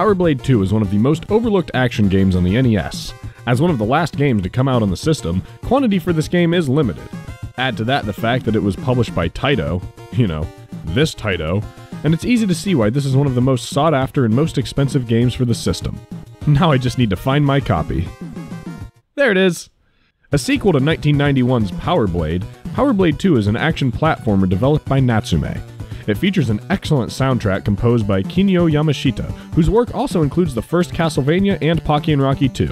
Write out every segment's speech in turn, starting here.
Power Blade 2 is one of the most overlooked action games on the NES. As one of the last games to come out on the system, quantity for this game is limited. Add to that the fact that it was published by Taito, this Taito, and it's easy to see why this is one of the most sought after and most expensive games for the system. Now I just need to find my copy. There it is! A sequel to 1991's Power Blade, Power Blade 2 is an action platformer developed by Natsume. It features an excellent soundtrack composed by Kinyo Yamashita, whose work also includes the first Castlevania and Pocky & Rocky 2.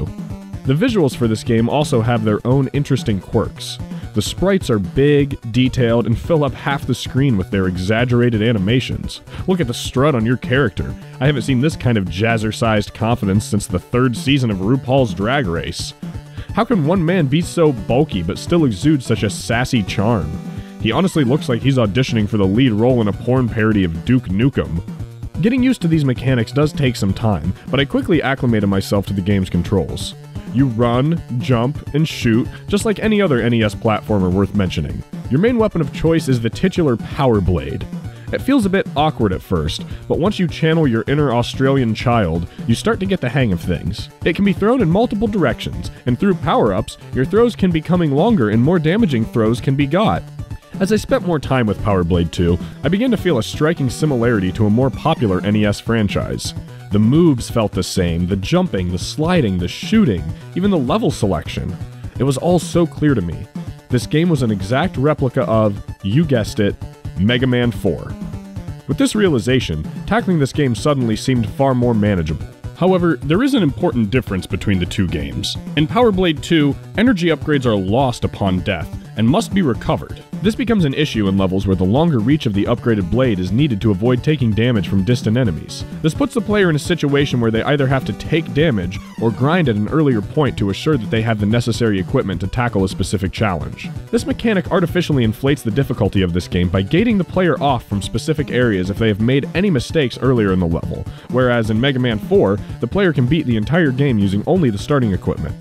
The visuals for this game also have their own interesting quirks. The sprites are big, detailed, and fill up half the screen with their exaggerated animations. Look at the strut on your character. I haven't seen this kind of jazzercised confidence since the 3rd season of RuPaul's Drag Race. How can one man be so bulky but still exude such a sassy charm? He honestly looks like he's auditioning for the lead role in a porn parody of Duke Nukem. Getting used to these mechanics does take some time, but I quickly acclimated myself to the game's controls. You run, jump, and shoot, just like any other NES platformer worth mentioning. Your main weapon of choice is the titular Power Blade. It feels a bit awkward at first, but once you channel your inner Australian child, you start to get the hang of things. It can be thrown in multiple directions, and through power-ups, your throws can be coming longer and more damaging throws can be got. As I spent more time with Power Blade 2, I began to feel a striking similarity to a more popular NES franchise. The moves felt the same, the jumping, the sliding, the shooting, even the level selection. It was all so clear to me. This game was an exact replica of, you guessed it, Mega Man 4. With this realization, tackling this game suddenly seemed far more manageable. However, there is an important difference between the two games. In Power Blade 2, energy upgrades are lost upon death and must be recovered. This becomes an issue in levels where the longer reach of the upgraded blade is needed to avoid taking damage from distant enemies. This puts the player in a situation where they either have to take damage or grind at an earlier point to assure that they have the necessary equipment to tackle a specific challenge. This mechanic artificially inflates the difficulty of this game by gating the player off from specific areas if they have made any mistakes earlier in the level, whereas in Mega Man 4, the player can beat the entire game using only the starting equipment.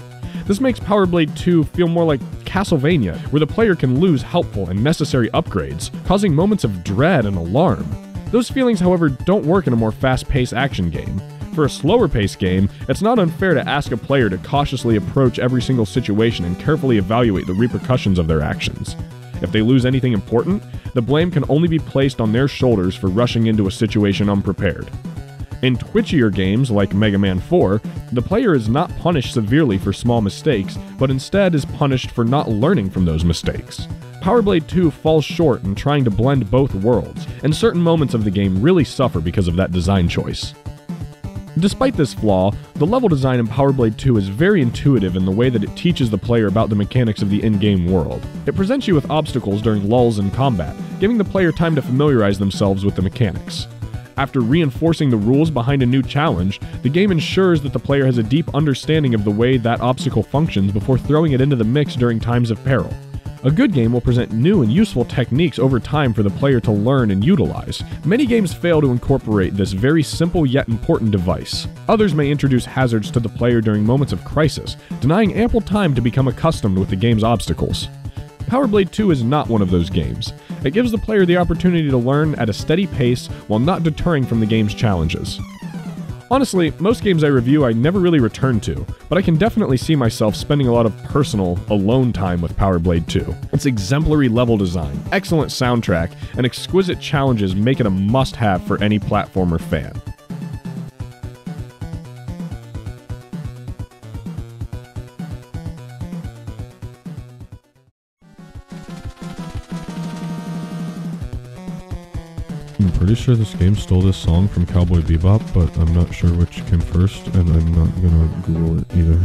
This makes Power Blade 2 feel more like Castlevania, where the player can lose helpful and necessary upgrades, causing moments of dread and alarm. Those feelings, however, don't work in a more fast-paced action game. For a slower-paced game, it's not unfair to ask a player to cautiously approach every single situation and carefully evaluate the repercussions of their actions. If they lose anything important, the blame can only be placed on their shoulders for rushing into a situation unprepared. In twitchier games like Mega Man 4, the player is not punished severely for small mistakes, but instead is punished for not learning from those mistakes. Power Blade 2 falls short in trying to blend both worlds, and certain moments of the game really suffer because of that design choice. Despite this flaw, the level design in Power Blade 2 is very intuitive in the way that it teaches the player about the mechanics of the in-game world. It presents you with obstacles during lulls in combat, giving the player time to familiarize themselves with the mechanics. After reinforcing the rules behind a new challenge, the game ensures that the player has a deep understanding of the way that obstacle functions before throwing it into the mix during times of peril. A good game will present new and useful techniques over time for the player to learn and utilize. Many games fail to incorporate this very simple yet important device. Others may introduce hazards to the player during moments of crisis, denying ample time to become accustomed with the game's obstacles. Power Blade 2 is not one of those games. It gives the player the opportunity to learn at a steady pace while not deterring from the game's challenges. Honestly, most games I review I never really return to, but I can definitely see myself spending a lot of personal, alone time with Power Blade 2. Its exemplary level design, excellent soundtrack, and exquisite challenges make it a must-have for any platformer fan. I'm pretty sure this game stole this song from Cowboy Bebop, but I'm not sure which came first, and I'm not gonna Google it either.